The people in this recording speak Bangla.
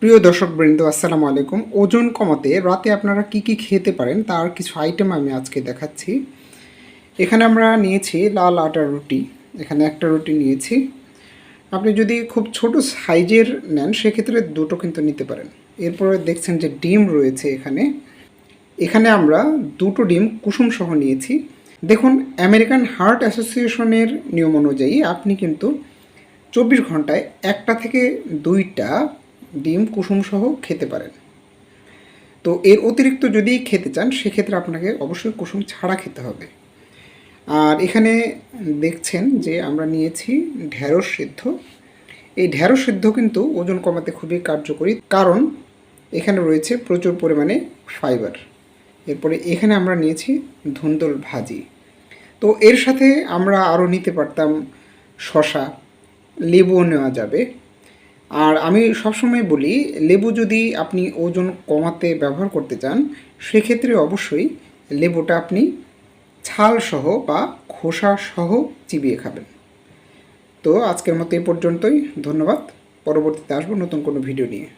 প্রিয় দর্শকবৃন্দ, আসসালামু আলাইকুম। ওজন কমাতে রাতে আপনারা কি কি খেতে পারেন তার কিছু আইটেম আমি আজকে দেখাচ্ছি। এখানে আমরা নিয়েছি লাল আটার রুটি, এখানে একটা রুটি নিয়েছি। আপনি যদি খুব ছোট সাইজের নেন সেক্ষেত্রে দুটো কিন্তু নিতে পারেন। এরপরে দেখছেন যে ডিম রয়েছে এখানে। এখানে আমরা দুটো ডিম কুসুম সহ নিয়েছি। দেখুন, আমেরিকান হার্ট অ্যাসোসিয়েশনের নিয়ম অনুযায়ী আপনি কিন্তু 24 ঘন্টায় একটা থেকে দুইটা ডিম কুসুম সহ খেতে পারেন। তো এর অতিরিক্ত যদি খেতে চান সেক্ষেত্রে আপনাকে অবশ্যই কুসুম ছাড়া খেতে হবে। আর এখানে দেখছেন যে আমরা নিয়েছি ঢ্যাঁড়স সিদ্ধ। এই ঢ্যাঁড়স সিদ্ধ কিন্তু ওজন কমাতে খুবই কার্যকরী, কারণ এখানে রয়েছে প্রচুর পরিমাণে ফাইবার। এরপরে এখানে আমরা নিয়েছি ধুন্দুল ভাজি। তো এর সাথে আমরা আরও নিতে পারতাম শশা, লেবুও নেওয়া যাবে। আর আমি সবসময় বলি, লেবু যদি আপনি ওজন কমাতে ব্যবহার করতে চান সেক্ষেত্রে অবশ্যই লেবুটা আপনি ছাল সহ বা খোসা সহ চিবিয়ে খাবেন। তো আজকের মতো এই পর্যন্তই। ধন্যবাদ। পরবর্তীতে আসবো নতুন কোনো ভিডিও নিয়ে।